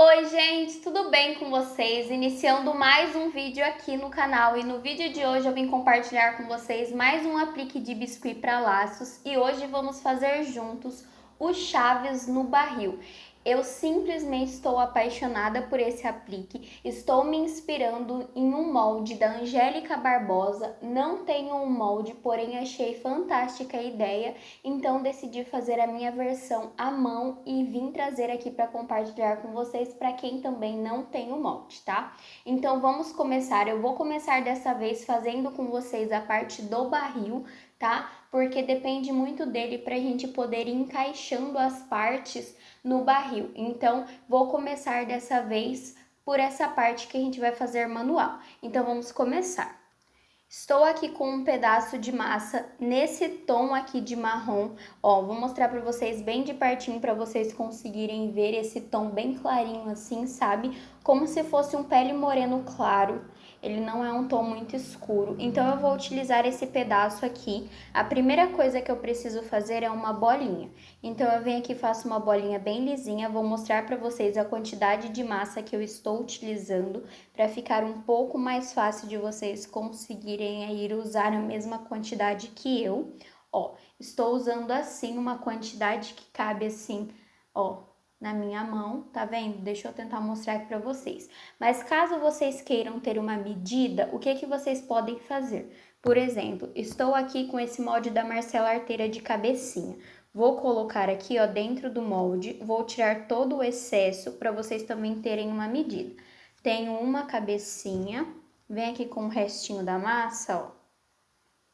Oi gente, tudo bem com vocês? Iniciando mais um vídeo aqui no canal e no vídeo de hoje eu vim compartilhar com vocês mais um aplique de biscuit para laços e hoje vamos fazer juntos o Chaves no barril. Eu simplesmente estou apaixonada por esse aplique, estou me inspirando em um molde da Angélica Barbosa, não tenho um molde, porém achei fantástica a ideia, então decidi fazer a minha versão à mão e vim trazer aqui para compartilhar com vocês para quem também não tem o molde, tá? Então vamos começar, eu vou começar dessa vez fazendo com vocês a parte do barril, tá? Porque depende muito dele para a gente poder ir encaixando as partes no barril. Então, vou começar dessa vez por essa parte que a gente vai fazer manual. Então, vamos começar. Estou aqui com um pedaço de massa nesse tom aqui de marrom. Ó, vou mostrar para vocês bem de pertinho para vocês conseguirem ver esse tom bem clarinho assim, sabe? Como se fosse um pele moreno claro. Ele não é um tom muito escuro. Então eu vou utilizar esse pedaço aqui. A primeira coisa que eu preciso fazer é uma bolinha. Então eu venho aqui e faço uma bolinha bem lisinha. Vou mostrar para vocês a quantidade de massa que eu estou utilizando para ficar um pouco mais fácil de vocês conseguirem ir usar a mesma quantidade que eu. Ó, estou usando assim uma quantidade que cabe assim, ó, na minha mão, tá vendo? Deixa eu tentar mostrar aqui para vocês. Mas caso vocês queiram ter uma medida, o que vocês podem fazer? Por exemplo, estou aqui com esse molde da Marcela Arteira de cabecinha. Vou colocar aqui, ó, dentro do molde, vou tirar todo o excesso para vocês também terem uma medida. Tenho uma cabecinha, vem aqui com o restinho da massa, ó,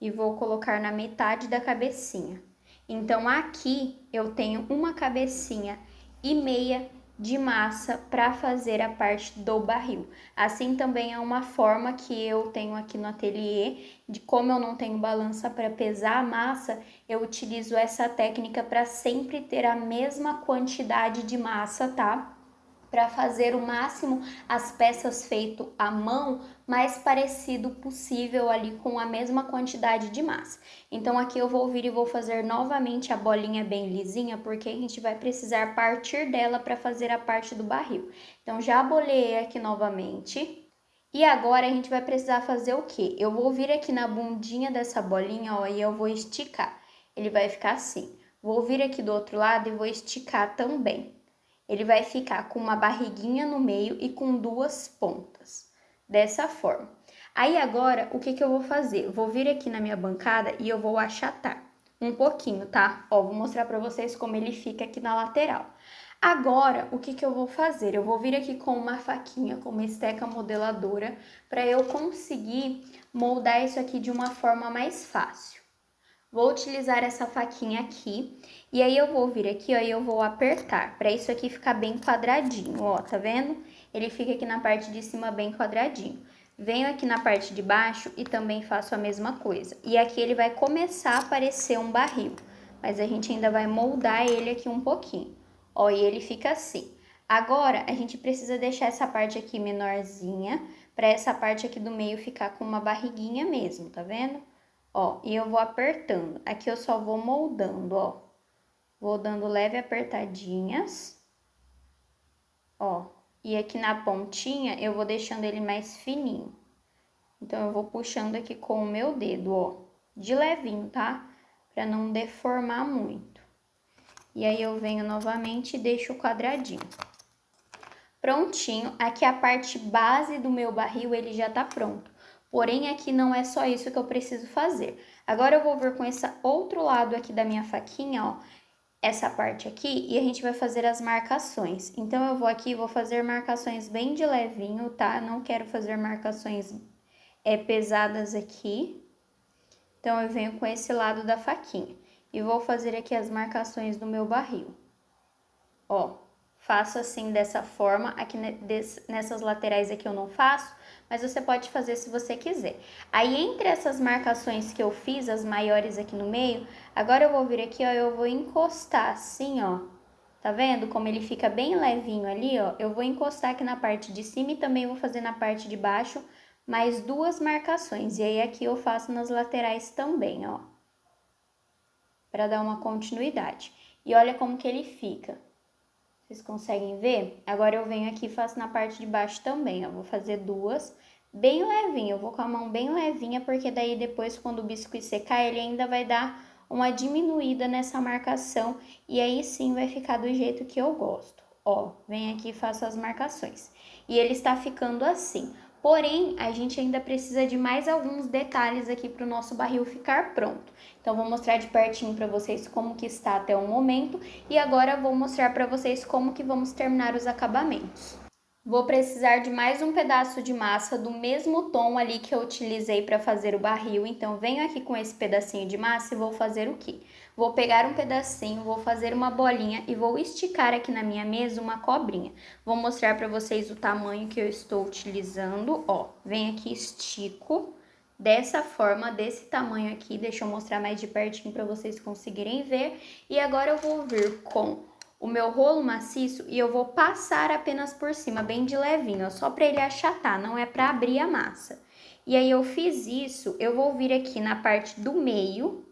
e vou colocar na metade da cabecinha. Então, aqui eu tenho uma cabecinha e meia de massa para fazer a parte do barril. Assim também é uma forma que eu tenho aqui no ateliê, de como eu não tenho balança para pesar a massa, eu utilizo essa técnica para sempre ter a mesma quantidade de massa, tá? Para fazer o máximo as peças feito à mão, mais parecido possível ali com a mesma quantidade de massa. Então aqui eu vou vir e vou fazer novamente a bolinha bem lisinha, porque a gente vai precisar partir dela para fazer a parte do barril. Então já boleei aqui novamente. E agora a gente vai precisar fazer o quê? Eu vou vir aqui na bundinha dessa bolinha, ó, e eu vou esticar. Ele vai ficar assim. Vou vir aqui do outro lado e vou esticar também. Ele vai ficar com uma barriguinha no meio e com duas pontas, dessa forma. Aí agora, o que eu vou fazer? Eu vou vir aqui na minha bancada e eu vou achatar um pouquinho, tá? Ó, vou mostrar pra vocês como ele fica aqui na lateral. Agora, o que eu vou fazer? Eu vou vir aqui com uma faquinha, com uma esteca modeladora, para eu conseguir moldar isso aqui de uma forma mais fácil. Vou utilizar essa faquinha aqui, e aí eu vou vir aqui, ó, e eu vou apertar, para isso aqui ficar bem quadradinho, ó, tá vendo? Ele fica aqui na parte de cima bem quadradinho. Venho aqui na parte de baixo e também faço a mesma coisa. E aqui ele vai começar a aparecer um barril, mas a gente ainda vai moldar ele aqui um pouquinho. Ó, e ele fica assim. Agora, a gente precisa deixar essa parte aqui menorzinha, para essa parte aqui do meio ficar com uma barriguinha mesmo, tá vendo? Ó, e eu vou apertando. Aqui eu só vou moldando, ó. Vou dando leve apertadinhas. Ó, e aqui na pontinha eu vou deixando ele mais fininho. Então, eu vou puxando aqui com o meu dedo, ó. De levinho, tá? Pra não deformar muito. E aí, eu venho novamente e deixo o quadradinho. Prontinho. Aqui a parte base do meu barril, ele já tá pronto. Porém, aqui não é só isso que eu preciso fazer. Agora, eu vou vir com esse outro lado aqui da minha faquinha, ó, essa parte aqui, e a gente vai fazer as marcações. Então, eu vou aqui e vou fazer marcações bem de levinho, tá? Não quero fazer marcações pesadas aqui. Então, eu venho com esse lado da faquinha. E vou fazer aqui as marcações do meu barril. Ó, faço assim dessa forma, aqui nessas laterais aqui eu não faço, mas você pode fazer se você quiser. Aí, entre essas marcações que eu fiz, as maiores aqui no meio, agora eu vou vir aqui, ó, eu vou encostar assim, ó. Tá vendo como ele fica bem levinho ali, ó? Eu vou encostar aqui na parte de cima e também vou fazer na parte de baixo mais duas marcações. E aí, aqui eu faço nas laterais também, ó. Pra dar uma continuidade. E olha como que ele fica. Vocês conseguem ver? Agora eu venho aqui e faço na parte de baixo também, ó. Vou fazer duas, bem levinho. Eu vou com a mão bem levinha, porque daí depois, quando o biscuit secar, ele ainda vai dar uma diminuída nessa marcação. E aí sim vai ficar do jeito que eu gosto. Ó, venho aqui e faço as marcações. E ele está ficando assim. Porém, a gente ainda precisa de mais alguns detalhes aqui para o nosso barril ficar pronto. Então, vou mostrar de pertinho para vocês como que está até o momento. E agora vou mostrar para vocês como que vamos terminar os acabamentos. Vou precisar de mais um pedaço de massa do mesmo tom ali que eu utilizei para fazer o barril. Então, venho aqui com esse pedacinho de massa e vou fazer o quê? Vou pegar um pedacinho, vou fazer uma bolinha e vou esticar aqui na minha mesa uma cobrinha. Vou mostrar para vocês o tamanho que eu estou utilizando. Ó, venho aqui, estico dessa forma, desse tamanho aqui. Deixa eu mostrar mais de pertinho para vocês conseguirem ver. E agora eu vou vir com o meu rolo maciço e eu vou passar apenas por cima, bem de levinho, ó, só para ele achatar, não é para abrir a massa. E aí eu fiz isso, eu vou vir aqui na parte do meio,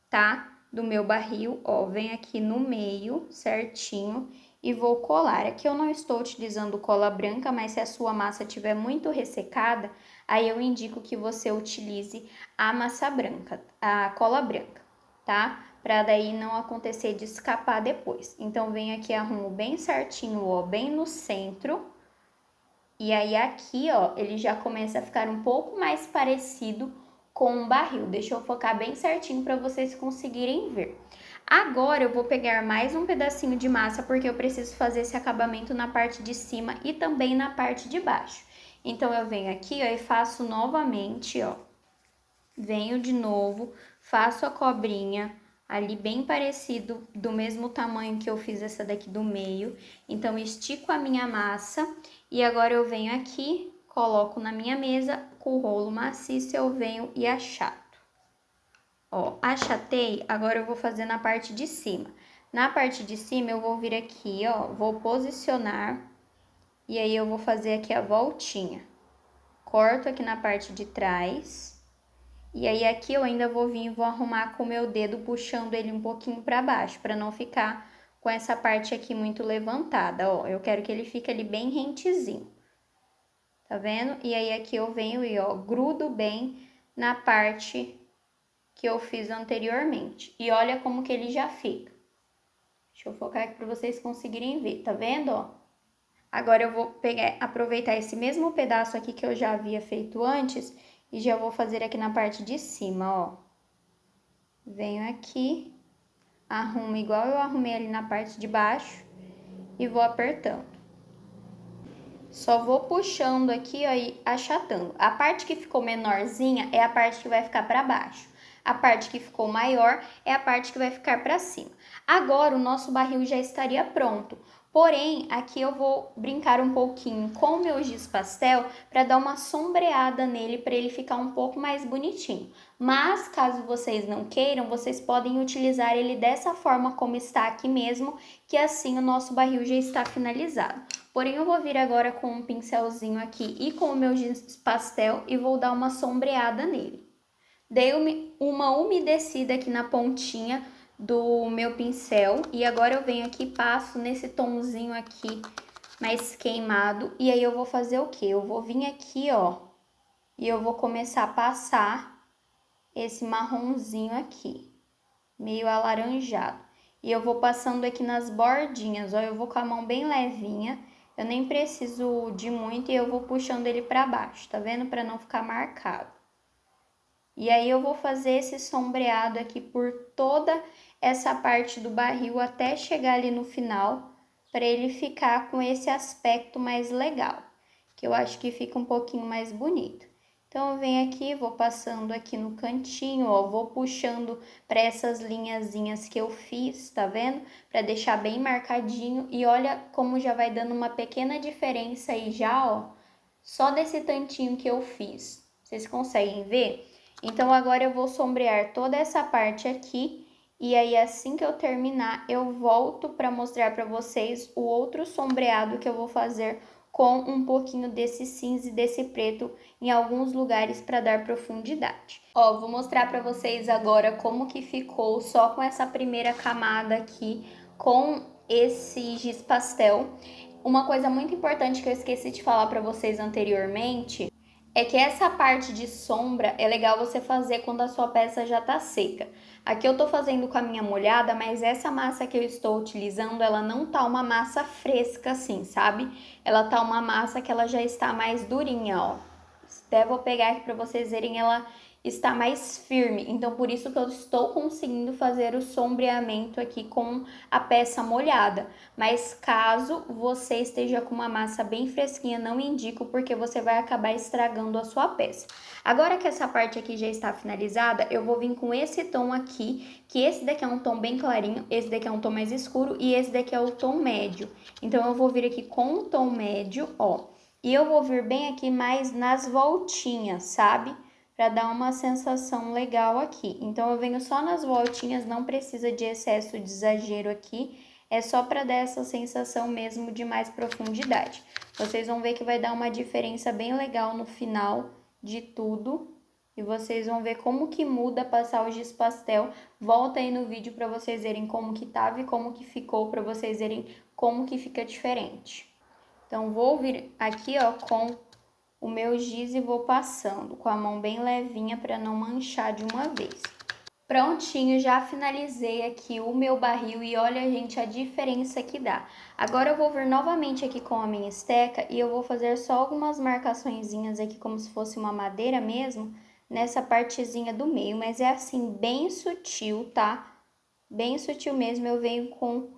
tá? Do meu barril, ó, vem aqui no meio, certinho, e vou colar. Aqui eu não estou utilizando cola branca, mas se a sua massa estiver muito ressecada, aí eu indico que você utilize a massa branca, a cola branca, tá? Para daí não acontecer de escapar depois. Então, venho aqui, arrumo bem certinho, ó, bem no centro. E aí, aqui, ó, ele já começa a ficar um pouco mais parecido com um barril. Deixa eu focar bem certinho para vocês conseguirem ver. Agora, eu vou pegar mais um pedacinho de massa, porque eu preciso fazer esse acabamento na parte de cima e também na parte de baixo. Então, eu venho aqui, ó, e faço novamente, ó. Venho de novo, faço a cobrinha ali bem parecido, do mesmo tamanho que eu fiz essa daqui do meio. Então, estico a minha massa e agora eu venho aqui, coloco na minha mesa, com o rolo maciço eu venho e achato. Ó, achatei, agora eu vou fazer na parte de cima. Na parte de cima eu vou vir aqui, ó, vou posicionar e aí eu vou fazer aqui a voltinha. Corto aqui na parte de trás. E aí, aqui eu ainda vou vir e vou arrumar com o meu dedo, puxando ele um pouquinho para baixo, para não ficar com essa parte aqui muito levantada, ó. Eu quero que ele fique ali bem rentezinho, tá vendo? E aí, aqui eu venho e, ó, grudo bem na parte que eu fiz anteriormente. E olha como que ele já fica. Deixa eu focar aqui para vocês conseguirem ver, tá vendo, ó? Agora, eu vou aproveitar esse mesmo pedaço aqui que eu já havia feito antes e já vou fazer aqui na parte de cima, ó. Venho aqui, arrumo igual eu arrumei ali na parte de baixo e vou apertando. Só vou puxando aqui, ó, e achatando. A parte que ficou menorzinha é a parte que vai ficar para baixo. A parte que ficou maior é a parte que vai ficar para cima. Agora, o nosso barril já estaria pronto. Porém, aqui eu vou brincar um pouquinho com o meu giz pastel para dar uma sombreada nele, para ele ficar um pouco mais bonitinho. Mas, caso vocês não queiram, vocês podem utilizar ele dessa forma como está aqui mesmo, que assim o nosso barril já está finalizado. Porém, eu vou vir agora com um pincelzinho aqui e com o meu giz pastel e vou dar uma sombreada nele. Dei uma umedecida aqui na pontinha do meu pincel e agora eu venho aqui e passo nesse tomzinho aqui mais queimado e aí eu vou fazer o quê? Eu vou vir aqui, ó, e eu vou começar a passar esse marronzinho aqui, meio alaranjado. E eu vou passando aqui nas bordinhas, ó, eu vou com a mão bem levinha, eu nem preciso de muito e eu vou puxando ele pra baixo, tá vendo? Pra não ficar marcado. E aí eu vou fazer esse sombreado aqui por toda essa parte do barril até chegar ali no final, para ele ficar com esse aspecto mais legal, que eu acho que fica um pouquinho mais bonito. Então, eu venho aqui, vou passando aqui no cantinho, ó, vou puxando para essas linhazinhas que eu fiz, tá vendo? Para deixar bem marcadinho e olha como já vai dando uma pequena diferença aí já, ó, só desse tantinho que eu fiz. Vocês conseguem ver? Então, agora eu vou sombrear toda essa parte aqui e aí assim que eu terminar, eu volto para mostrar para vocês o outro sombreado que eu vou fazer com um pouquinho desse cinza e desse preto em alguns lugares para dar profundidade. Ó, vou mostrar para vocês agora como que ficou só com essa primeira camada aqui com esse giz pastel. Uma coisa muito importante que eu esqueci de falar para vocês anteriormente é que essa parte de sombra é legal você fazer quando a sua peça já tá seca. Aqui eu tô fazendo com a minha molhada, mas essa massa que eu estou utilizando, ela não tá uma massa fresca assim, sabe? Ela tá uma massa que ela já está mais durinha, ó. Até vou pegar aqui para vocês verem, ela está mais firme. Então, por isso que eu estou conseguindo fazer o sombreamento aqui com a peça molhada. Mas caso você esteja com uma massa bem fresquinha, não indico, porque você vai acabar estragando a sua peça. Agora que essa parte aqui já está finalizada, eu vou vir com esse tom aqui, que esse daqui é um tom bem clarinho, esse daqui é um tom mais escuro e esse daqui é o tom médio. Então, eu vou vir aqui com o tom médio, ó. E eu vou vir bem aqui mais nas voltinhas, sabe? Para dar uma sensação legal aqui. Então, eu venho só nas voltinhas, não precisa de excesso de exagero aqui. É só para dar essa sensação mesmo de mais profundidade. Vocês vão ver que vai dar uma diferença bem legal no final de tudo. E vocês vão ver como que muda passar o giz pastel. Volta aí no vídeo para vocês verem como que tava e como que ficou, para vocês verem como que fica diferente. Então, vou vir aqui, ó, com o meu giz e vou passando com a mão bem levinha para não manchar de uma vez. Prontinho, já finalizei aqui o meu barril e olha, gente, a diferença que dá. Agora eu vou vir novamente aqui com a minha esteca e eu vou fazer só algumas marcaçõezinhas aqui, como se fosse uma madeira mesmo, nessa partezinha do meio, mas é assim, bem sutil, tá? Bem sutil mesmo, eu venho com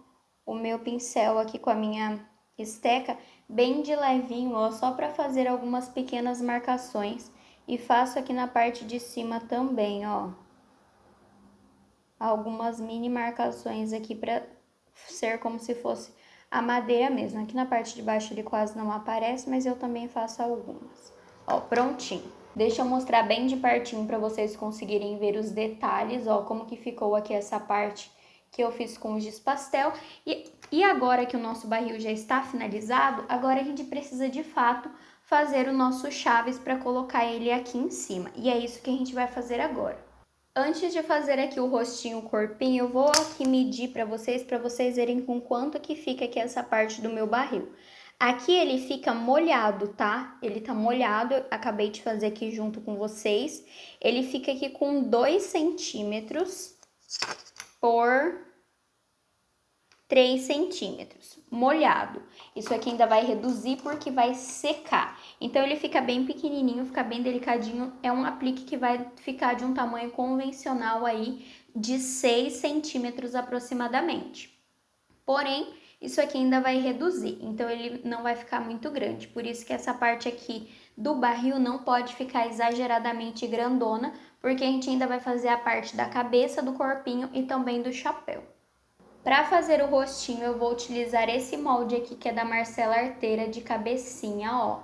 o meu pincel aqui com a minha esteca bem de levinho, ó, só para fazer algumas pequenas marcações. E faço aqui na parte de cima também, ó, algumas mini marcações aqui para ser como se fosse a madeira mesmo. Aqui na parte de baixo ele quase não aparece, mas eu também faço algumas. Ó, prontinho. Deixa eu mostrar bem de pertinho para vocês conseguirem ver os detalhes, ó, como que ficou aqui essa parte que eu fiz com o giz pastel. E agora que o nosso barril já está finalizado, agora a gente precisa de fato fazer o nosso chaves para colocar ele aqui em cima. E é isso que a gente vai fazer agora. Antes de fazer aqui o rostinho, o corpinho, eu vou aqui medir para vocês verem com quanto que fica aqui essa parte do meu barril. Aqui ele fica molhado, tá? Ele tá molhado, eu acabei de fazer aqui junto com vocês. Ele fica aqui com 2 centímetros por 3 centímetros, molhado. Isso aqui ainda vai reduzir porque vai secar. Então, ele fica bem pequenininho, fica bem delicadinho. É um aplique que vai ficar de um tamanho convencional aí de 6 centímetros aproximadamente. Porém, isso aqui ainda vai reduzir, então ele não vai ficar muito grande. Por isso que essa parte aqui do barril não pode ficar exageradamente grandona, porque a gente ainda vai fazer a parte da cabeça, do corpinho e também do chapéu. Para fazer o rostinho, eu vou utilizar esse molde aqui, que é da Marcela Arteira, de cabecinha, ó.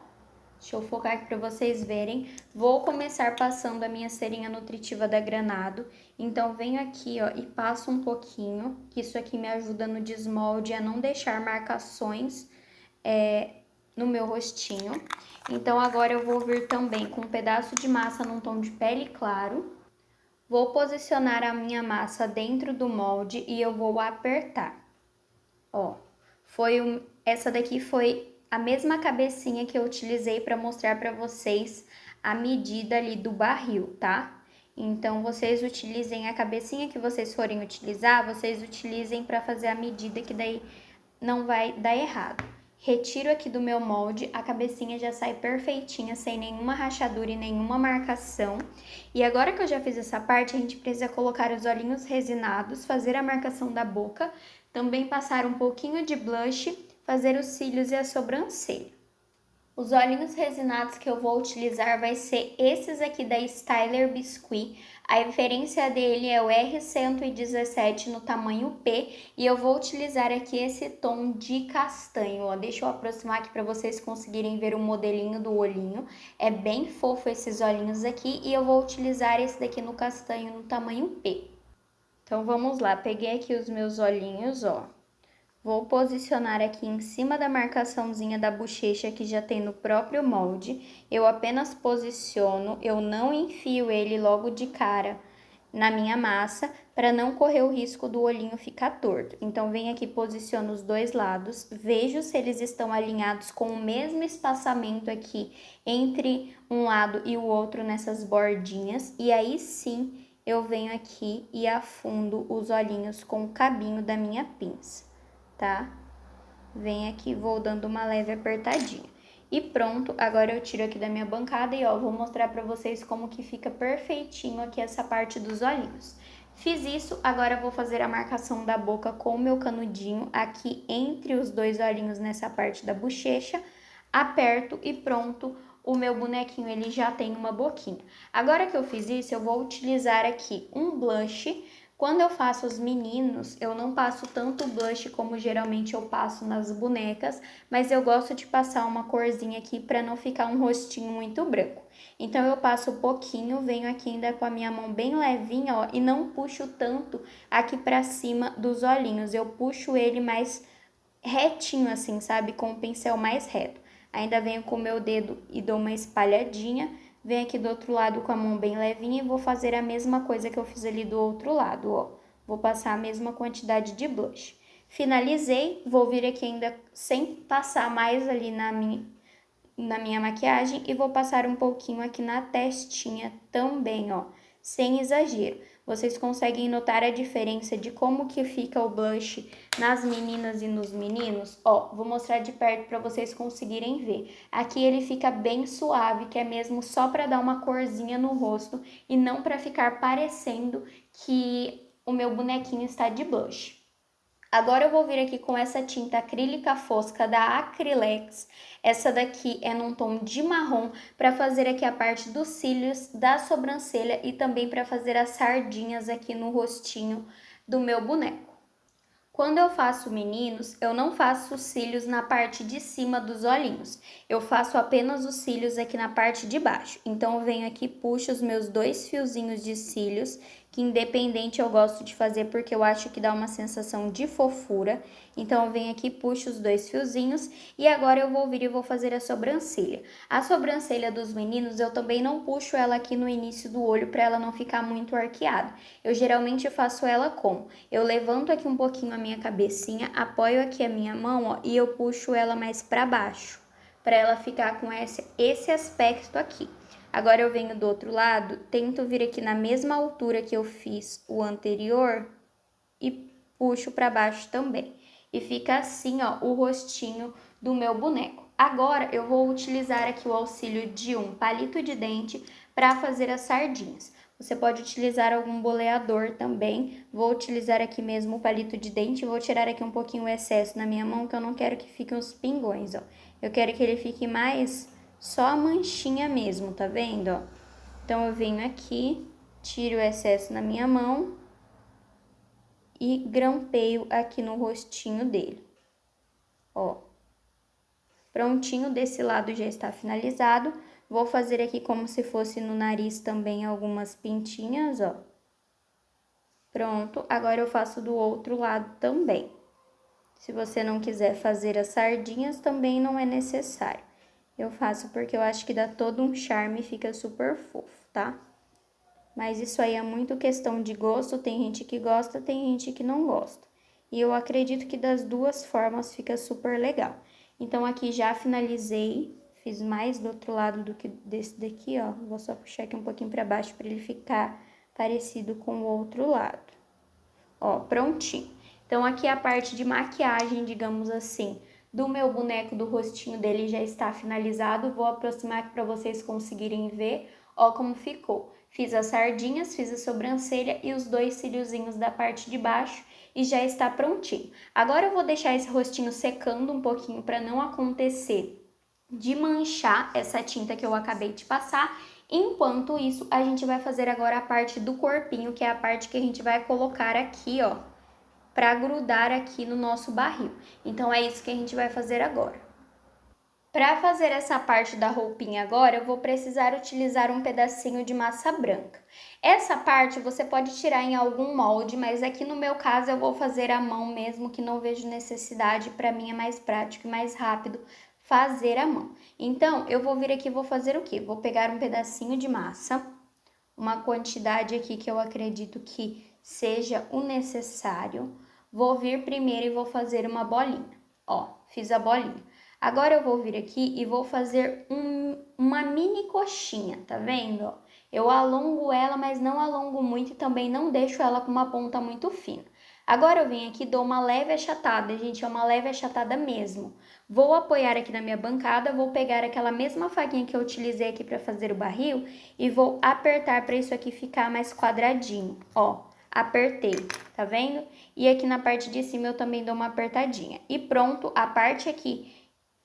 Deixa eu focar aqui para vocês verem. Vou começar passando a minha cerinha nutritiva da Granado. Então, venho aqui, ó, e passo um pouquinho, que isso aqui me ajuda no desmolde a não deixar marcações no meu rostinho. Então, agora eu vou vir também com um pedaço de massa num tom de pele claro. Vou posicionar a minha massa dentro do molde e eu vou apertar. Ó, essa daqui foi a mesma cabecinha que eu utilizei para mostrar para vocês a medida ali do barril, tá? Então, vocês utilizem a cabecinha que vocês forem utilizar, vocês utilizem para fazer a medida, que daí não vai dar errado. Retiro aqui do meu molde, a cabecinha já sai perfeitinha, sem nenhuma rachadura e nenhuma marcação. E agora que eu já fiz essa parte, a gente precisa colocar os olhinhos resinados, fazer a marcação da boca, também passar um pouquinho de blush, fazer os cílios e a sobrancelha. Os olhinhos resinados que eu vou utilizar vai ser esses aqui da Styler Biscuit. A referência dele é o R117 no tamanho P. E eu vou utilizar aqui esse tom de castanho, ó. Deixa eu aproximar aqui para vocês conseguirem ver o modelinho do olhinho. É bem fofo esses olhinhos aqui. E eu vou utilizar esse daqui no castanho no tamanho P. Então, vamos lá. Peguei aqui os meus olhinhos, ó. Vou posicionar aqui em cima da marcaçãozinha da bochecha que já tem no próprio molde. Eu apenas posiciono, eu não enfio ele logo de cara na minha massa, para não correr o risco do olhinho ficar torto. Então, venho aqui, posiciono os dois lados, vejo se eles estão alinhados com o mesmo espaçamento aqui entre um lado e o outro nessas bordinhas. E aí sim, eu venho aqui e afundo os olhinhos com o cabinho da minha pinça, tá? Venho aqui, vou dando uma leve apertadinha. E pronto, agora eu tiro aqui da minha bancada e ó, vou mostrar pra vocês como que fica perfeitinho aqui essa parte dos olhinhos. Fiz isso, agora eu vou fazer a marcação da boca com o meu canudinho aqui entre os dois olhinhos nessa parte da bochecha. Aperto e pronto, o meu bonequinho ele já tem uma boquinha. Agora que eu fiz isso, eu vou utilizar aqui um blush. Quando eu faço os meninos, eu não passo tanto blush como geralmente eu passo nas bonecas, mas eu gosto de passar uma corzinha aqui para não ficar um rostinho muito branco. Então, eu passo um pouquinho, venho aqui ainda com a minha mão bem levinha, ó, e não puxo tanto aqui para cima dos olhinhos. Eu puxo ele mais retinho assim, sabe? Com o pincel mais reto. Ainda venho com o meu dedo e dou uma espalhadinha. Venho aqui do outro lado com a mão bem levinha e vou fazer a mesma coisa que eu fiz ali do outro lado, ó. Vou passar a mesma quantidade de blush. Finalizei, vou vir aqui ainda sem passar mais ali na minha maquiagem e vou passar um pouquinho aqui na testinha também, ó, sem exagero. Vocês conseguem notar a diferença de como que fica o blush nas meninas e nos meninos? Ó, vou mostrar de perto para vocês conseguirem ver. Aqui ele fica bem suave, que é mesmo só para dar uma corzinha no rosto e não para ficar parecendo que o meu bonequinho está de blush. Agora eu vou vir aqui com essa tinta acrílica fosca da Acrylex. Essa daqui é num tom de marrom para fazer aqui a parte dos cílios, da sobrancelha e também para fazer as sardinhas aqui no rostinho do meu boneco. Quando eu faço meninos, eu não faço os cílios na parte de cima dos olhinhos. Eu faço apenas os cílios aqui na parte de baixo. Então, eu venho aqui, puxo os meus 2 fiozinhos de cílios, que independente eu gosto de fazer porque eu acho que dá uma sensação de fofura. Então, eu venho aqui, puxo os 2 fiozinhos e agora eu vou vir e vou fazer a sobrancelha. A sobrancelha dos meninos, eu também não puxo ela aqui no início do olho para ela não ficar muito arqueada. Eu geralmente faço ela como? Eu levanto aqui um pouquinho a minha cabecinha, apoio aqui a minha mão, ó, e eu puxo ela mais para baixo, para ela ficar com esse aspecto aqui. Agora eu venho do outro lado, tento vir aqui na mesma altura que eu fiz o anterior e puxo para baixo também. E fica assim, ó, o rostinho do meu boneco. Agora eu vou utilizar aqui o auxílio de um palito de dente para fazer as sardinhas. Você pode utilizar algum boleador também. Vou utilizar aqui mesmo o palito de dente. Vou tirar aqui um pouquinho o excesso na minha mão, que eu não quero que fiquem os pingões, ó. Eu quero que ele fique mais só a manchinha mesmo, tá vendo, ó? Então, eu venho aqui, tiro o excesso na minha mão e grampeio aqui no rostinho dele, ó. Prontinho, desse lado já está finalizado. Vou fazer aqui como se fosse no nariz também algumas pintinhas, ó. Pronto, agora eu faço do outro lado também. Se você não quiser fazer as sardinhas, também não é necessário. Eu faço porque eu acho que dá todo um charme e fica super fofo, tá? Mas isso aí é muito questão de gosto, tem gente que gosta, tem gente que não gosta. E eu acredito que das duas formas fica super legal. Então, aqui já finalizei, fiz mais do outro lado do que desse daqui, ó. Vou só puxar aqui um pouquinho pra baixo pra ele ficar parecido com o outro lado. Ó, prontinho. Então, aqui a parte de maquiagem, digamos assim, do meu boneco, do rostinho dele já está finalizado. Vou aproximar aqui para vocês conseguirem ver, ó, como ficou. Fiz as sardinhas, fiz a sobrancelha e os 2 cíliozinhos da parte de baixo e já está prontinho. Agora eu vou deixar esse rostinho secando um pouquinho para não acontecer de manchar essa tinta que eu acabei de passar. Enquanto isso, a gente vai fazer agora a parte do corpinho, que é a parte que a gente vai colocar aqui, ó, para grudar aqui no nosso barril. Então, é isso que a gente vai fazer agora. Para fazer essa parte da roupinha agora, eu vou precisar utilizar um pedacinho de massa branca. Essa parte você pode tirar em algum molde, mas aqui no meu caso eu vou fazer à mão mesmo, que não vejo necessidade, para mim é mais prático e mais rápido fazer à mão. Então, eu vou vir aqui e vou fazer o quê? Vou pegar um pedacinho de massa, uma quantidade aqui que eu acredito que seja o necessário. Vou vir primeiro e vou fazer uma bolinha. Ó, fiz a bolinha. Agora eu vou vir aqui e vou fazer uma mini coxinha, tá vendo? Eu alongo ela, mas não alongo muito e também não deixo ela com uma ponta muito fina. Agora eu venho aqui e dou uma leve achatada, gente, é uma leve achatada mesmo. Vou apoiar aqui na minha bancada, vou pegar aquela mesma faquinha que eu utilizei aqui para fazer o barril e vou apertar para isso aqui ficar mais quadradinho, ó. Apertei, tá vendo? E aqui na parte de cima eu também dou uma apertadinha. E pronto, a parte aqui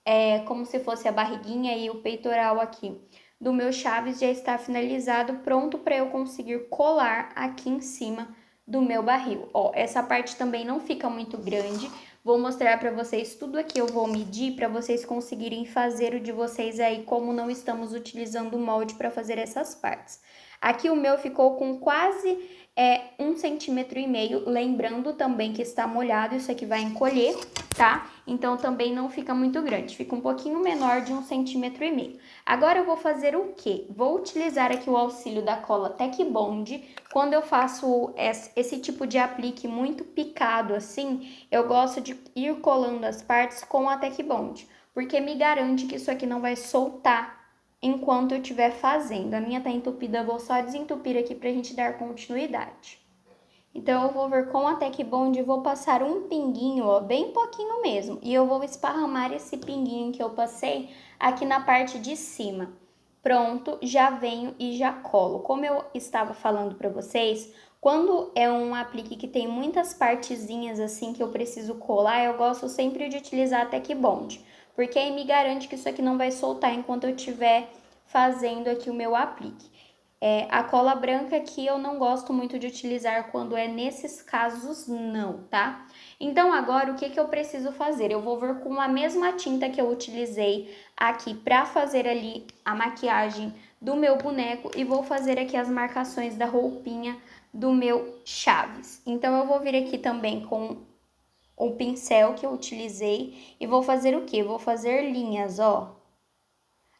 é como se fosse a barriguinha e o peitoral aqui do meu chaves já está finalizado, pronto para eu conseguir colar aqui em cima do meu barril. Ó, essa parte também não fica muito grande. Vou mostrar para vocês tudo aqui, eu vou medir para vocês conseguirem fazer o de vocês aí, como não estamos utilizando o molde para fazer essas partes. Aqui o meu ficou com quase 1,5 cm, lembrando também que está molhado, isso aqui vai encolher, tá? Então também não fica muito grande, fica um pouquinho menor de 1,5 cm. Agora eu vou fazer o quê? Vou utilizar aqui o auxílio da cola Tec Bond. Quando eu faço esse tipo de aplique muito picado assim, eu gosto de ir colando as partes com a Tec Bond, porque me garante que isso aqui não vai soltar enquanto eu estiver fazendo. A minha tá entupida, eu vou só desentupir aqui pra gente dar continuidade. Então, eu vou vir com a Tec Bond e vou passar um pinguinho, ó, bem pouquinho mesmo. E eu vou esparramar esse pinguinho que eu passei aqui na parte de cima. Pronto, já venho e já colo. Como eu estava falando pra vocês, quando é um aplique que tem muitas partezinhas assim que eu preciso colar, eu gosto sempre de utilizar a Tec Bond, porque aí me garante que isso aqui não vai soltar enquanto eu estiver fazendo aqui o meu aplique. A cola branca aqui eu não gosto muito de utilizar quando é nesses casos não, tá? Então agora o que eu preciso fazer? Eu vou vir com a mesma tinta que eu utilizei aqui pra fazer ali a maquiagem do meu boneco e vou fazer aqui as marcações da roupinha do meu chaves. Então eu vou vir aqui também com o pincel que eu utilizei e vou fazer o quê? Vou fazer linhas, ó.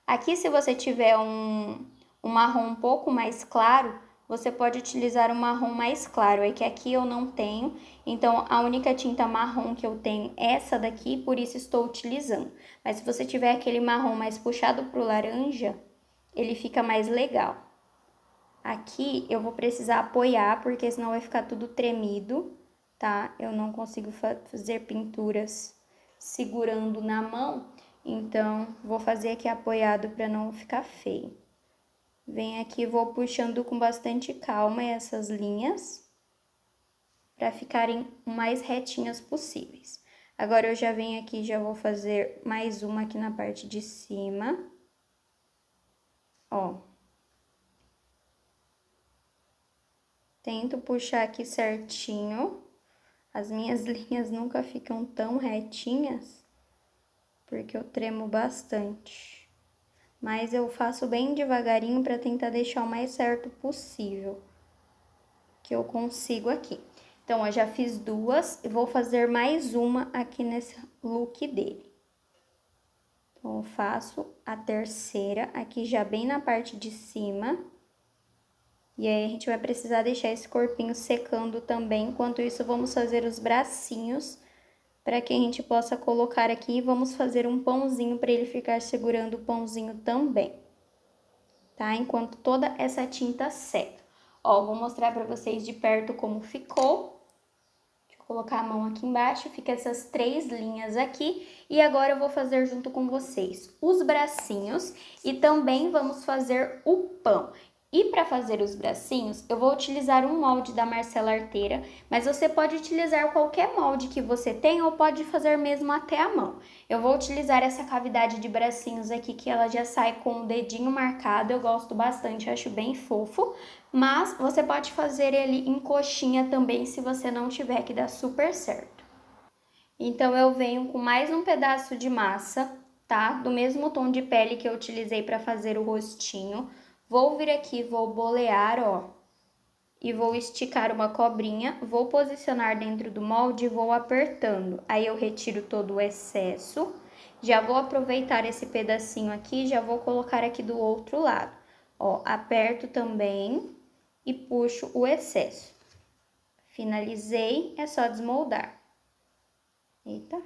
Aqui se você tiver um marrom um pouco mais claro, você pode utilizar um marrom mais claro, é que aqui eu não tenho, então a única tinta marrom que eu tenho é essa daqui, por isso estou utilizando. Mas se você tiver aquele marrom mais puxado pro laranja, ele fica mais legal. Aqui eu vou precisar apoiar, porque senão vai ficar tudo tremido, tá? Eu não consigo fazer pinturas segurando na mão, então vou fazer aqui apoiado para não ficar feio. Venho aqui e vou puxando com bastante calma essas linhas, para ficarem o mais retinhas possíveis. Agora eu já venho aqui e já vou fazer mais uma aqui na parte de cima, ó. Tento puxar aqui certinho. As minhas linhas nunca ficam tão retinhas, porque eu tremo bastante. Mas eu faço bem devagarinho para tentar deixar o mais certo possível que eu consigo aqui. Então, eu já fiz duas e vou fazer mais uma aqui nesse look dele. Então, eu faço a terceira aqui já bem na parte de cima. E aí, a gente vai precisar deixar esse corpinho secando também. Enquanto isso, vamos fazer os bracinhos para que a gente possa colocar aqui. E vamos fazer um pãozinho para ele ficar segurando o pãozinho também, tá? Enquanto toda essa tinta seca. Ó, vou mostrar para vocês de perto como ficou. Deixa eu colocar a mão aqui embaixo, fica essas 3 linhas aqui. E agora eu vou fazer junto com vocês os bracinhos e também vamos fazer o pão. E para fazer os bracinhos, eu vou utilizar um molde da Marcela Arteira, mas você pode utilizar qualquer molde que você tenha ou pode fazer mesmo até a mão. Eu vou utilizar essa cavidade de bracinhos aqui, que ela já sai com o dedinho marcado, eu gosto bastante, acho bem fofo. Mas você pode fazer ele em coxinha também, se você não tiver, que dá super certo. Então, eu venho com mais um pedaço de massa, tá? Do mesmo tom de pele que eu utilizei para fazer o rostinho. Vou vir aqui, vou bolear, ó, e vou esticar uma cobrinha, vou posicionar dentro do molde e vou apertando. Aí eu retiro todo o excesso, já vou aproveitar esse pedacinho aqui, já vou colocar aqui do outro lado. Ó, aperto também e puxo o excesso. Finalizei, é só desmoldar. Eita.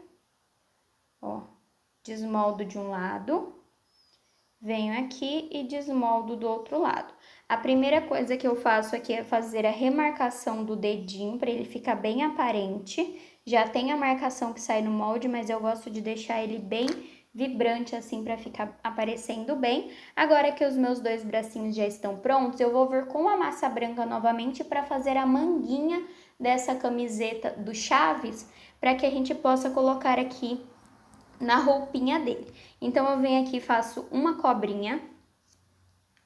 Ó, desmoldo de um lado, venho aqui e desmoldo do outro lado. A primeira coisa que eu faço aqui é fazer a remarcação do dedinho para ele ficar bem aparente. Já tem a marcação que sai no molde, mas eu gosto de deixar ele bem vibrante assim para ficar aparecendo bem. Agora que os meus dois bracinhos já estão prontos, eu vou vir com a massa branca novamente para fazer a manguinha dessa camiseta do Chaves, para que a gente possa colocar aqui na roupinha dele. Então, eu venho aqui e faço uma cobrinha,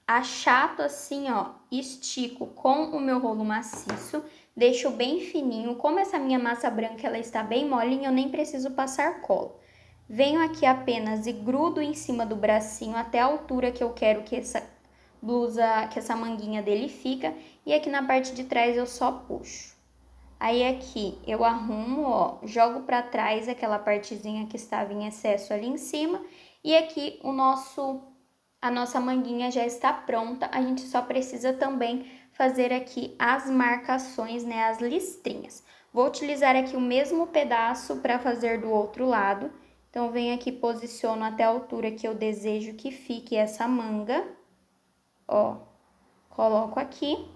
achato assim, ó, estico com o meu rolo maciço, deixo bem fininho. Como essa minha massa branca, ela está bem molinha, eu nem preciso passar cola. Venho aqui apenas e grudo em cima do bracinho até a altura que eu quero que essa blusa, que essa manguinha dele fica. E aqui na parte de trás eu só puxo. Aí aqui eu arrumo, ó, jogo pra trás aquela partezinha que estava em excesso ali em cima. E aqui a nossa manguinha já está pronta. A gente só precisa também fazer aqui as marcações, né, as listrinhas. Vou utilizar aqui o mesmo pedaço para fazer do outro lado. Então, venho aqui, posiciono até a altura que eu desejo que fique essa manga. Ó, coloco aqui.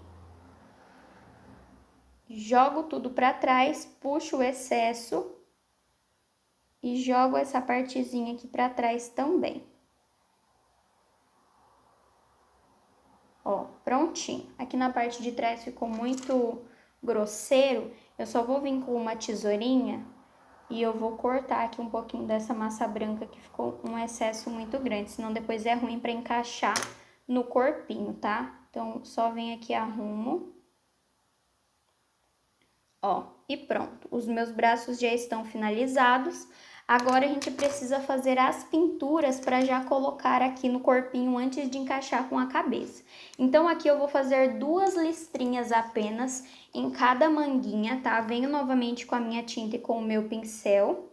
Jogo tudo para trás, puxo o excesso e jogo essa partezinha aqui para trás também. Ó, prontinho. Aqui na parte de trás ficou muito grosseiro, eu só vou vir com uma tesourinha e eu vou cortar aqui um pouquinho dessa massa branca que ficou um excesso muito grande, senão depois é ruim para encaixar no corpinho, tá? Então, só venho aqui e arrumo. Ó, e pronto, os meus braços já estão finalizados. Agora a gente precisa fazer as pinturas para já colocar aqui no corpinho antes de encaixar com a cabeça. Então aqui eu vou fazer 2 listrinhas apenas em cada manguinha, tá? Venho novamente com a minha tinta e com o meu pincel.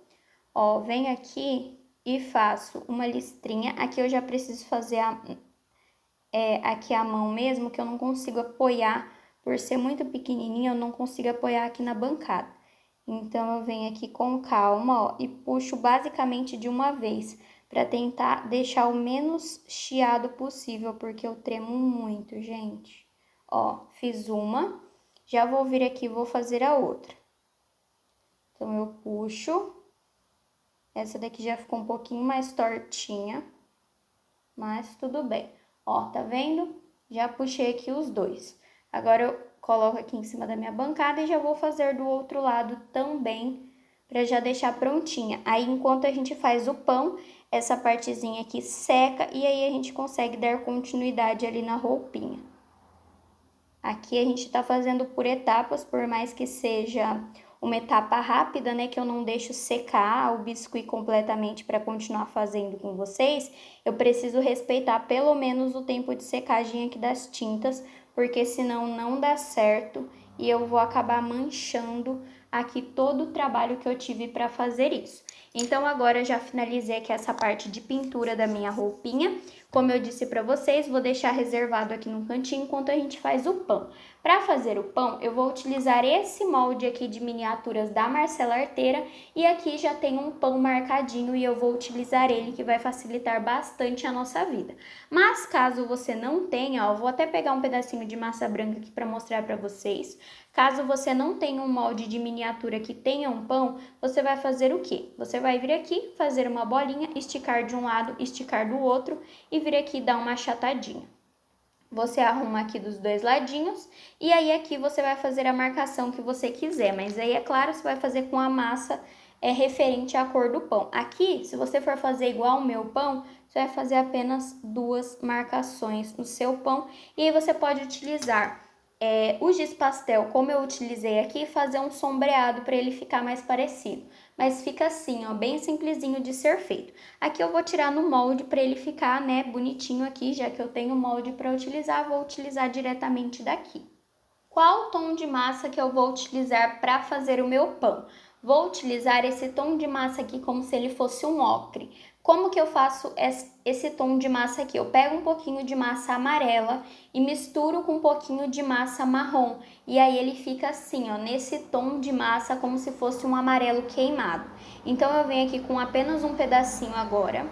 Ó, venho aqui e faço uma listrinha. Aqui eu já preciso fazer aqui a mão mesmo, que eu não consigo apoiar. Por ser muito pequenininha, eu não consigo apoiar aqui na bancada. Então, eu venho aqui com calma, ó, e puxo basicamente de uma vez, para tentar deixar o menos chiado possível, porque eu tremo muito, gente. Ó, fiz uma, já vou vir aqui e vou fazer a outra. Então, eu puxo. Essa daqui já ficou um pouquinho mais tortinha, mas tudo bem. Ó, tá vendo? Já puxei aqui os dois. Agora, eu coloco aqui em cima da minha bancada e já vou fazer do outro lado também, para já deixar prontinha. Aí, enquanto a gente faz o pão, essa partezinha aqui seca e aí a gente consegue dar continuidade ali na roupinha. Aqui a gente tá fazendo por etapas, por mais que seja uma etapa rápida, né, que eu não deixo secar o biscuit completamente para continuar fazendo com vocês, eu preciso respeitar pelo menos o tempo de secagem aqui das tintas, porque senão não dá certo e eu vou acabar manchando aqui todo o trabalho que eu tive para fazer isso. Então, agora eu já finalizei aqui essa parte de pintura da minha roupinha. Como eu disse para vocês, vou deixar reservado aqui no cantinho enquanto a gente faz o pão. Para fazer o pão, eu vou utilizar esse molde aqui de miniaturas da Marcela Arteira e aqui já tem um pão marcadinho e eu vou utilizar ele, que vai facilitar bastante a nossa vida. Mas caso você não tenha, ó, vou até pegar um pedacinho de massa branca aqui para mostrar para vocês. Caso você não tenha um molde de miniatura que tenha um pão, você vai fazer o quê? Você vai vir aqui, fazer uma bolinha, esticar de um lado, esticar do outro e vir aqui dar uma achatadinha. Você arruma aqui dos dois ladinhos e aí aqui você vai fazer a marcação que você quiser, mas aí é claro, você vai fazer com a massa referente à cor do pão. Aqui, se você for fazer igual o meu pão, você vai fazer apenas 2 marcações no seu pão e aí você pode utilizar o giz pastel, como eu utilizei aqui, fazer um sombreado para ele ficar mais parecido. Mas fica assim, ó, bem simplesinho de ser feito. Aqui eu vou tirar no molde para ele ficar, né, bonitinho aqui, já que eu tenho molde para utilizar, vou utilizar diretamente daqui. Qual o tom de massa que eu vou utilizar para fazer o meu pão? Vou utilizar esse tom de massa aqui como se ele fosse um ocre, Como que eu faço esse tom de massa aqui? Eu pego um pouquinho de massa amarela e misturo com um pouquinho de massa marrom. E aí ele fica assim, ó, nesse tom de massa como se fosse um amarelo queimado. Então eu venho aqui com apenas um pedacinho agora,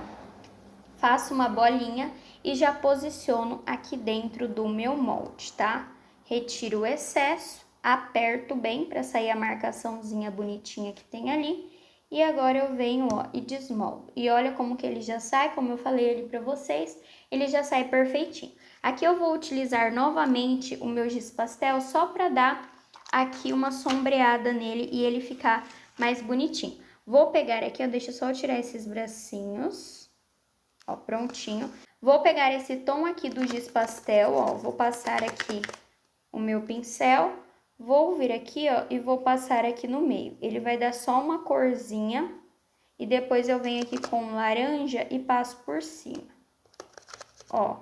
faço uma bolinha e já posiciono aqui dentro do meu molde, tá? Retiro o excesso, aperto bem para sair a marcaçãozinha bonitinha que tem ali. E agora eu venho, ó, e desmoldo. E olha como que ele já sai, como eu falei ali pra vocês, ele já sai perfeitinho. Aqui eu vou utilizar novamente o meu giz pastel só pra dar aqui uma sombreada nele e ele ficar mais bonitinho. Vou pegar aqui, ó, deixa eu só tirar esses bracinhos, ó, prontinho. Vou pegar esse tom aqui do giz pastel, ó, vou passar aqui o meu pincel. Vou vir aqui, ó, e vou passar aqui no meio. Ele vai dar só uma corzinha e depois eu venho aqui com laranja e passo por cima. Ó,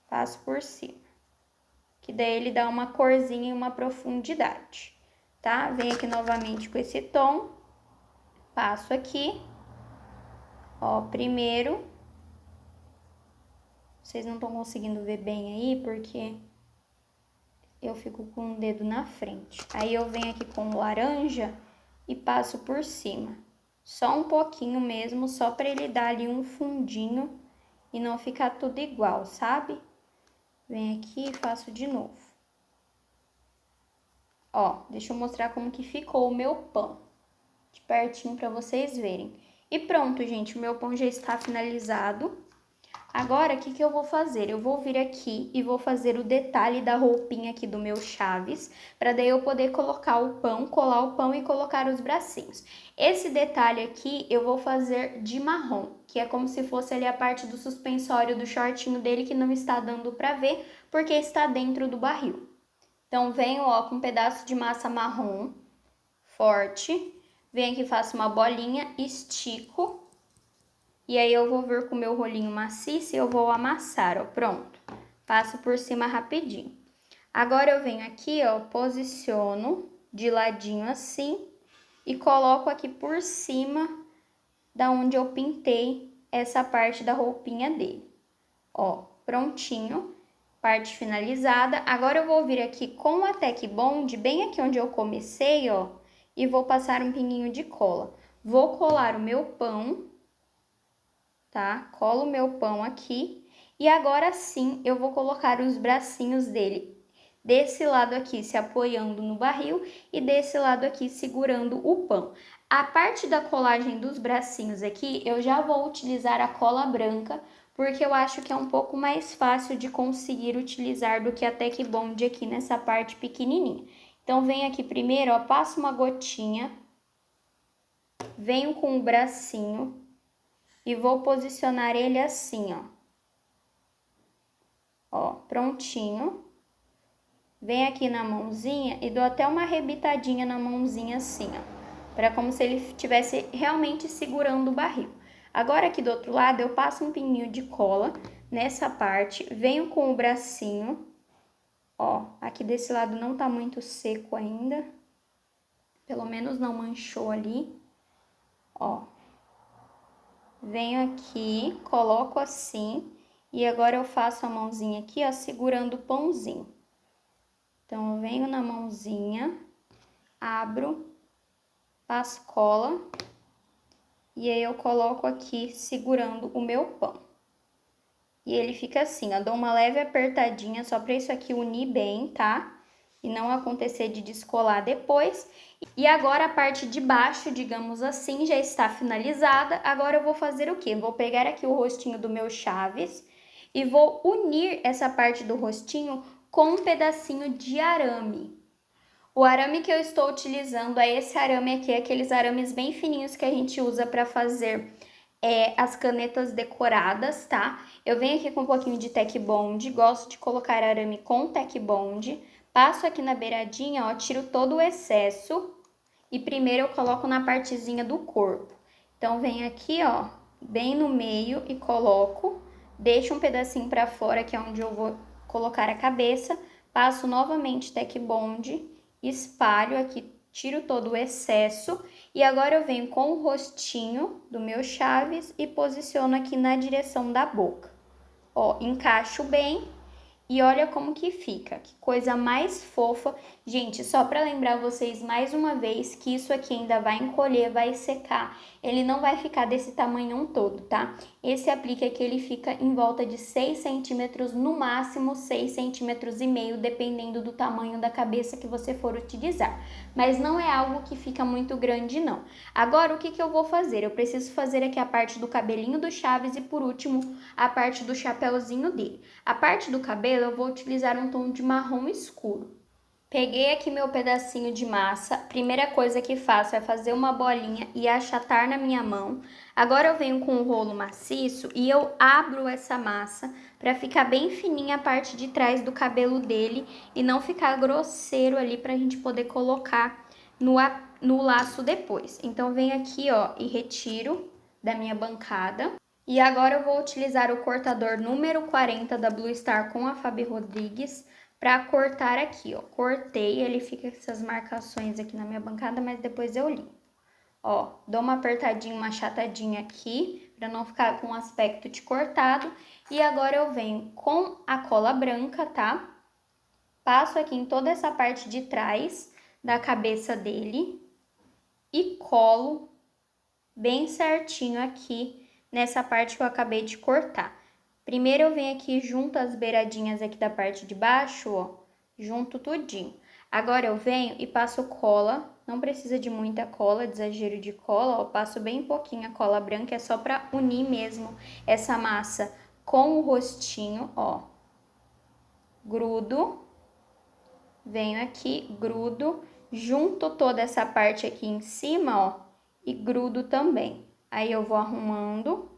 passo por cima. Que daí ele dá uma corzinha e uma profundidade, tá? Venho aqui novamente com esse tom. Passo aqui. Ó, primeiro. Vocês não estão conseguindo ver bem aí porque eu fico com o dedo na frente. Aí eu venho aqui com o laranja e passo por cima. Só um pouquinho mesmo, só para ele dar ali um fundinho e não ficar tudo igual, sabe? Venho aqui e faço de novo. Ó, deixa eu mostrar como que ficou o meu pão. De pertinho para vocês verem. E pronto, gente, o meu pão já está finalizado. Agora, o que que eu vou fazer? Eu vou vir aqui e vou fazer o detalhe da roupinha aqui do meu Chaves, para daí eu poder colocar o pão, colar o pão e colocar os bracinhos. Esse detalhe aqui eu vou fazer de marrom, que é como se fosse ali a parte do suspensório do shortinho dele que não está dando para ver, porque está dentro do barril. Então, venho, ó, com um pedaço de massa marrom forte, venho aqui, faço uma bolinha, estico. E aí eu vou vir com o meu rolinho maciço e eu vou amassar, ó, pronto. Passo por cima rapidinho. Agora eu venho aqui, ó, posiciono de ladinho assim e coloco aqui por cima da onde eu pintei essa parte da roupinha dele. Ó, prontinho, parte finalizada. Agora eu vou vir aqui com a Tec Bond, bem aqui onde eu comecei, ó, e vou passar um pinguinho de cola. Vou colar o meu pão, tá? Colo o meu pão aqui e agora sim eu vou colocar os bracinhos dele desse lado aqui se apoiando no barril e desse lado aqui segurando o pão. A parte da colagem dos bracinhos aqui eu já vou utilizar a cola branca porque eu acho que é um pouco mais fácil de conseguir utilizar do que a Tec Bond aqui nessa parte pequenininha. Então venho aqui primeiro, ó, passo uma gotinha, venho com o bracinho e vou posicionar ele assim, ó. Ó, prontinho. Vem aqui na mãozinha e dou até uma arrebitadinha na mãozinha assim, ó. Pra como se ele estivesse realmente segurando o barril. Agora aqui do outro lado eu passo um pinguinho de cola nessa parte. Venho com o bracinho. Ó, aqui desse lado não tá muito seco ainda. Pelo menos não manchou ali. Ó. Venho aqui, coloco assim, e agora eu faço a mãozinha aqui, ó, segurando o pãozinho. Então, eu venho na mãozinha, abro, passo cola, e aí eu coloco aqui, segurando o meu pão. E ele fica assim, ó, dou uma leve apertadinha, só pra isso aqui unir bem, tá? E não acontecer de descolar depois. E agora a parte de baixo, digamos assim, já está finalizada. Agora eu vou fazer o quê? Vou pegar aqui o rostinho do meu Chaves e vou unir essa parte do rostinho com um pedacinho de arame. O arame que eu estou utilizando é esse arame aqui, aqueles arames bem fininhos que a gente usa para fazer as canetas decoradas, tá? Eu venho aqui com um pouquinho de Tec Bond, gosto de colocar arame com Tec Bond. Passo aqui na beiradinha, ó, tiro todo o excesso e primeiro eu coloco na partezinha do corpo. Então, venho aqui, ó, bem no meio e coloco, deixo um pedacinho pra fora, que é onde eu vou colocar a cabeça, passo novamente Tec Bond, espalho aqui, tiro todo o excesso E agora eu venho com o rostinho do meu Chaves e posiciono aqui na direção da boca. Ó, encaixo bem. E olha como que fica, que coisa mais fofa. Gente, só para lembrar vocês mais uma vez que isso aqui ainda vai encolher, vai secar. Ele não vai ficar desse tamanhão todo, tá? Esse aplique aqui, ele fica em volta de 6 centímetros, no máximo 6 centímetros e meio, dependendo do tamanho da cabeça que você for utilizar. Mas não é algo que fica muito grande, não. Agora, o que eu vou fazer? Eu preciso fazer aqui a parte do cabelinho do Chaves e, por último, a parte do chapéuzinho dele. A parte do cabelo, eu vou utilizar um tom de marrom escuro. Peguei aqui meu pedacinho de massa, primeira coisa que faço é fazer uma bolinha e achatar na minha mão. Agora eu venho com um rolo maciço e eu abro essa massa para ficar bem fininha a parte de trás do cabelo dele e não ficar grosseiro ali para a gente poder colocar no laço depois. Então venho aqui, ó, e retiro da minha bancada. E agora eu vou utilizar o cortador número 40 da Blue Star com a Fabi Rodrigues para cortar aqui, ó. Cortei, ele fica com essas marcações aqui na minha bancada, mas depois eu limpo. Ó, dou uma apertadinha, uma achatadinha aqui, para não ficar com aspecto de cortado. E agora eu venho com a cola branca, tá? Passo aqui em toda essa parte de trás da cabeça dele e colo bem certinho aqui nessa parte que eu acabei de cortar. Primeiro eu venho aqui junto as beiradinhas aqui da parte de baixo, ó, junto tudinho. Agora eu venho e passo cola, não precisa de muita cola, de exagero de cola, ó, passo bem pouquinho a cola branca, é só pra unir mesmo essa massa com o rostinho, ó. Grudo, venho aqui, grudo, junto toda essa parte aqui em cima, ó, e grudo também. Aí eu vou arrumando.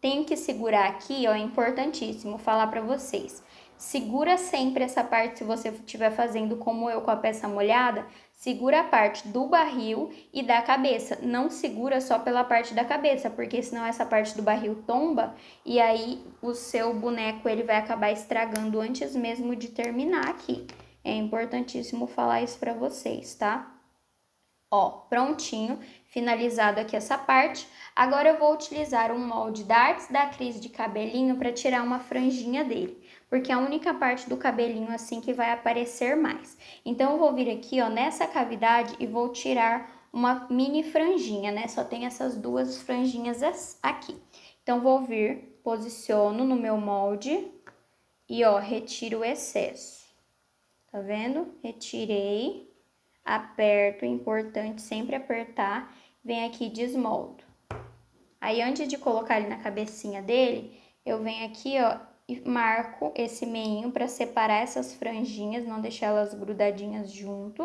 Tenho que segurar aqui, ó, é importantíssimo falar para vocês. Segura sempre essa parte, se você estiver fazendo como eu com a peça molhada, segura a parte do barril e da cabeça. Não segura só pela parte da cabeça, porque senão essa parte do barril tomba e aí o seu boneco ele vai acabar estragando antes mesmo de terminar aqui. É importantíssimo falar isso para vocês, tá? Ó, prontinho, finalizado aqui essa parte. Agora eu vou utilizar um molde da Artes da Cris de cabelinho para tirar uma franjinha dele, porque é a única parte do cabelinho assim que vai aparecer mais. Então eu vou vir aqui, ó, nessa cavidade e vou tirar uma mini franjinha, né? Só tem essas duas franjinhas aqui. Então vou vir, posiciono no meu molde e, ó, retiro o excesso. Tá vendo? Retirei. Aperto, importante sempre apertar, vem aqui e desmoldo. Aí antes de colocar ele na cabecinha dele, eu venho aqui, ó, e marco esse meinho para separar essas franjinhas, não deixar elas grudadinhas junto.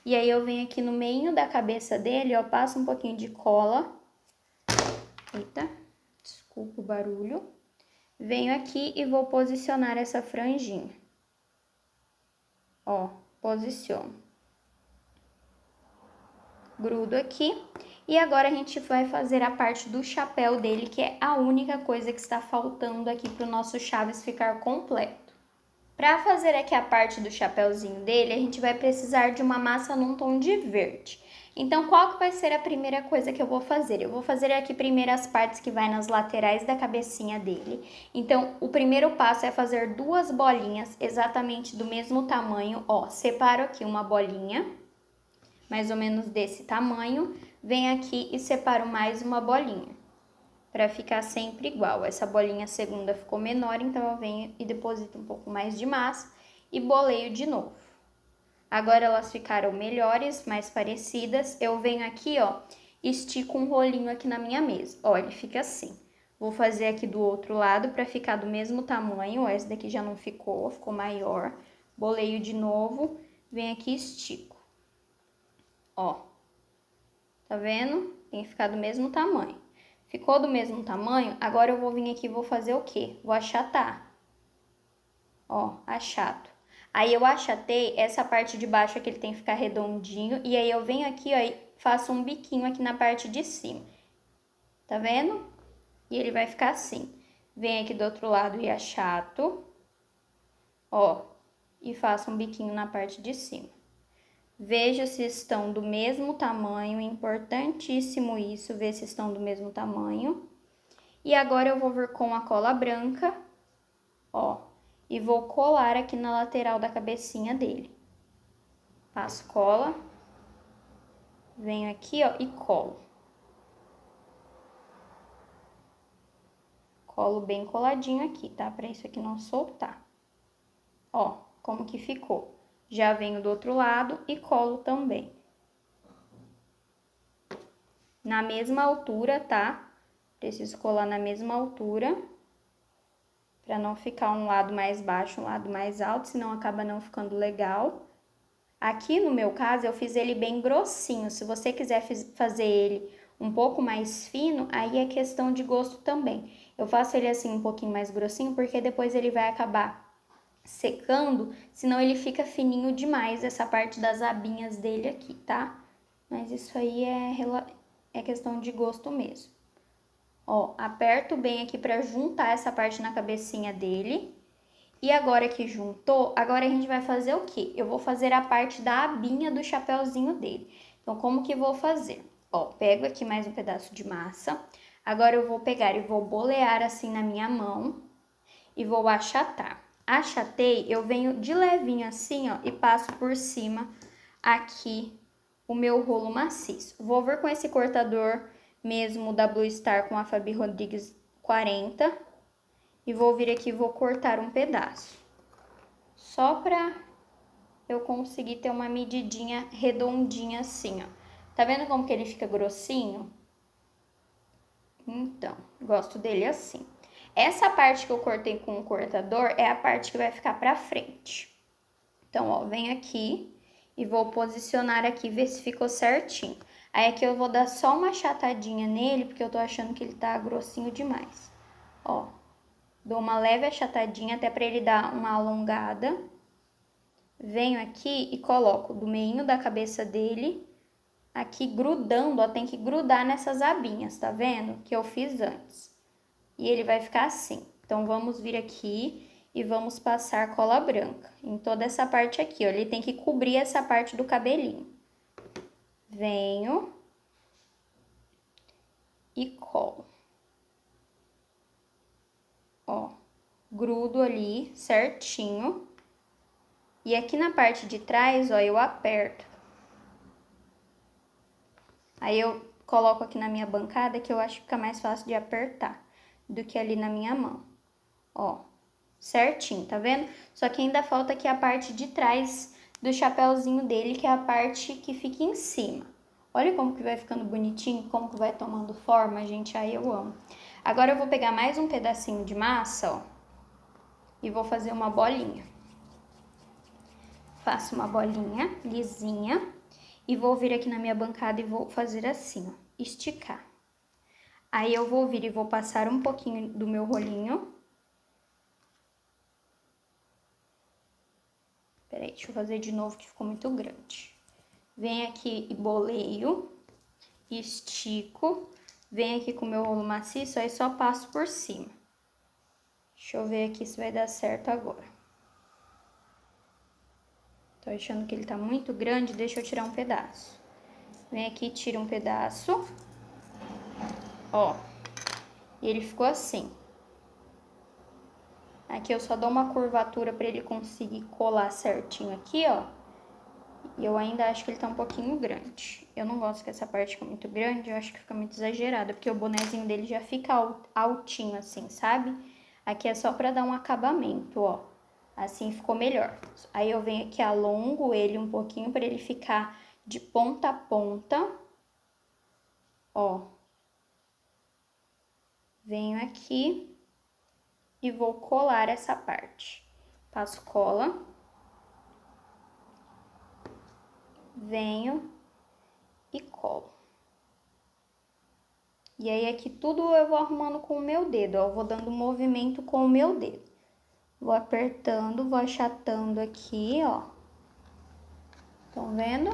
E aí eu venho aqui no meinho da cabeça dele, ó, passo um pouquinho de cola. Eita, desculpa o barulho. Venho aqui e vou posicionar essa franjinha. Ó, posiciono. Grudo aqui. E agora a gente vai fazer a parte do chapéu dele, que é a única coisa que está faltando aqui para o nosso Chaves ficar completo. Para fazer aqui a parte do chapéuzinho dele, a gente vai precisar de uma massa num tom de verde. Então, qual que vai ser a primeira coisa que eu vou fazer? Eu vou fazer aqui primeiro as partes que vai nas laterais da cabecinha dele. Então, o primeiro passo é fazer duas bolinhas exatamente do mesmo tamanho. Ó, separo aqui uma bolinha, mais ou menos desse tamanho, venho aqui e separo mais uma bolinha, para ficar sempre igual. Essa bolinha segunda ficou menor, então eu venho e deposito um pouco mais de massa e boleio de novo. Agora elas ficaram melhores, mais parecidas, eu venho aqui, ó, estico um rolinho aqui na minha mesa. Ó, ele fica assim. Vou fazer aqui do outro lado para ficar do mesmo tamanho. Ó, esse daqui já não ficou, ficou maior. Boleio de novo, venho aqui e estico. Ó, tá vendo? Tem que ficar do mesmo tamanho. Ficou do mesmo tamanho, agora eu vou vir aqui e vou fazer o quê? Vou achatar. Ó, achato. Aí eu achatei, essa parte de baixo aqui ele tem que ficar redondinho. E aí eu venho aqui, ó, e faço um biquinho aqui na parte de cima. Tá vendo? E ele vai ficar assim. Venho aqui do outro lado e achato. Ó, e faço um biquinho na parte de cima. Veja se estão do mesmo tamanho, importantíssimo isso, ver se estão do mesmo tamanho. E agora eu vou vir com a cola branca, ó, e vou colar aqui na lateral da cabecinha dele. Passo cola, venho aqui, ó, e colo. Colo bem coladinho aqui, tá? Pra isso aqui não soltar. Ó, como que ficou. Já venho do outro lado e colo também. Na mesma altura, tá? Preciso colar na mesma altura. Pra não ficar um lado mais baixo, um lado mais alto, senão acaba não ficando legal. Aqui no meu caso, eu fiz ele bem grossinho. Se você quiser fazer ele um pouco mais fino, aí é questão de gosto também. Eu faço ele assim um pouquinho mais grossinho, porque depois ele vai acabar secando, senão ele fica fininho demais, essa parte das abinhas dele aqui, tá? Mas isso aí é questão de gosto mesmo. Ó, aperto bem aqui pra juntar essa parte na cabecinha dele. E agora que juntou, agora a gente vai fazer o quê? Eu vou fazer a parte da abinha do chapéuzinho dele. Então, como que vou fazer? Ó, pego aqui mais um pedaço de massa. Agora eu vou pegar e vou bolear assim na minha mão e vou achatar. Achatei, eu venho de levinho assim, ó, e passo por cima aqui o meu rolo maciço. Vou vir com esse cortador mesmo da Blue Star com a Fabi Rodrigues 40 e vou vir aqui e vou cortar um pedaço. Só pra eu conseguir ter uma medidinha redondinha assim, ó. Tá vendo como que ele fica grossinho? Então, gosto dele assim. Essa parte que eu cortei com o cortador é a parte que vai ficar pra frente. Então, ó, venho aqui e vou posicionar aqui, ver se ficou certinho. Aí aqui eu vou dar só uma achatadinha nele, porque eu tô achando que ele tá grossinho demais. Ó, dou uma leve achatadinha até pra ele dar uma alongada. Venho aqui e coloco do meinho da cabeça dele, aqui grudando, ó, tem que grudar nessas abinhas, tá vendo? Que eu fiz antes. E ele vai ficar assim. Então, vamos vir aqui e vamos passar cola branca em toda essa parte aqui, ó. Ele tem que cobrir essa parte do cabelinho. Venho e colo. Ó, grudo ali certinho. E aqui na parte de trás, ó, eu aperto. Aí eu coloco aqui na minha bancada, que eu acho que fica mais fácil de apertar do que ali na minha mão. Ó, certinho, tá vendo? Só que ainda falta aqui a parte de trás do chapéuzinho dele, que é a parte que fica em cima. Olha como que vai ficando bonitinho, como que vai tomando forma, gente, aí eu amo. Agora eu vou pegar mais um pedacinho de massa, ó, e vou fazer uma bolinha. Faço uma bolinha lisinha e vou vir aqui na minha bancada e vou fazer assim, ó, esticar. Aí eu vou vir e vou passar um pouquinho do meu rolinho. Peraí, deixa eu fazer de novo que ficou muito grande. Venho aqui e boleio, estico, venho aqui com o meu rolo maciço, aí só passo por cima. Deixa eu ver aqui se vai dar certo agora. Tô achando que ele tá muito grande, deixa eu tirar um pedaço. Venho aqui e tiro um pedaço. Ó, e ele ficou assim. Aqui eu só dou uma curvatura pra ele conseguir colar certinho aqui, ó. E eu ainda acho que ele tá um pouquinho grande. Eu não gosto que essa parte fica muito grande, eu acho que fica muito exagerada, porque o bonezinho dele já fica altinho assim, sabe? Aqui é só pra dar um acabamento, ó. Assim ficou melhor. Aí eu venho aqui, alongo ele um pouquinho pra ele ficar de ponta a ponta. Ó. Venho aqui e vou colar essa parte. Passo cola. Venho e colo. E aí aqui tudo eu vou arrumando com o meu dedo, ó. Eu vou dando movimento com o meu dedo. Vou apertando, vou achatando aqui, ó. Estão vendo?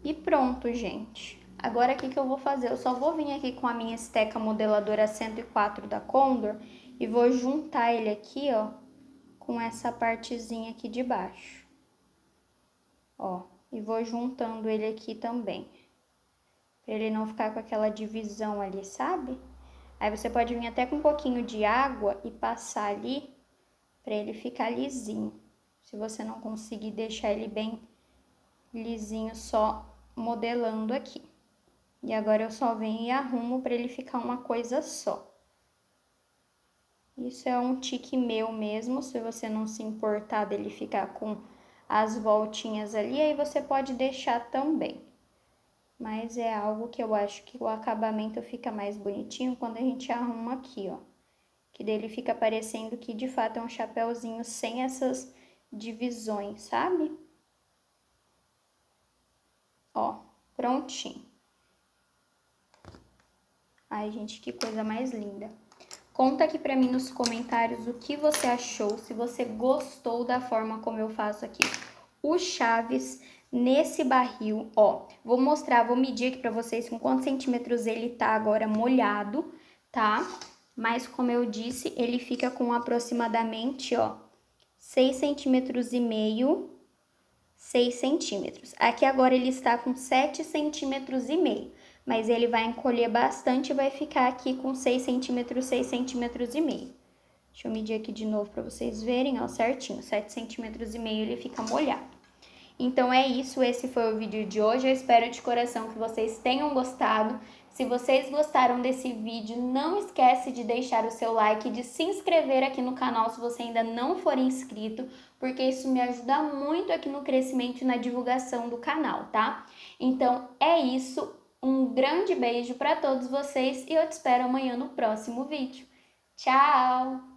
E pronto, gente. Agora, o que eu vou fazer? Eu só vou vir aqui com a minha esteca modeladora 104 da Condor e vou juntar ele aqui, ó, com essa partezinha aqui de baixo. Ó, e vou juntando ele aqui também, pra ele não ficar com aquela divisão ali, sabe? Aí você pode vir até com um pouquinho de água e passar ali pra ele ficar lisinho. Se você não conseguir deixar ele bem lisinho, só modelando aqui. E agora eu só venho e arrumo pra ele ficar uma coisa só. Isso é um tique meu mesmo, se você não se importar dele ficar com as voltinhas ali, aí você pode deixar também. Mas é algo que eu acho que o acabamento fica mais bonitinho quando a gente arruma aqui, ó. Que dele fica parecendo que de fato é um chapéuzinho sem essas divisões, sabe? Ó, prontinho. Ai, gente, que coisa mais linda. Conta aqui pra mim nos comentários o que você achou, se você gostou da forma como eu faço aqui o chaves nesse barril, ó. Vou mostrar, vou medir aqui pra vocês com quantos centímetros ele tá agora molhado, tá? Mas como eu disse, ele fica com aproximadamente, ó, 6,5 centímetros, 6 centímetros. Aqui agora ele está com 7,5 centímetros, mas ele vai encolher bastante e vai ficar aqui com 6 centímetros, 6,5 centímetros. Deixa eu medir aqui de novo para vocês verem, ó, certinho, 7,5 centímetros ele fica molhado. Então é isso, esse foi o vídeo de hoje, eu espero de coração que vocês tenham gostado. Se vocês gostaram desse vídeo, não esquece de deixar o seu like e de se inscrever aqui no canal se você ainda não for inscrito, porque isso me ajuda muito aqui no crescimento e na divulgação do canal, tá? Então é isso, um grande beijo para todos vocês e eu te espero amanhã no próximo vídeo. Tchau!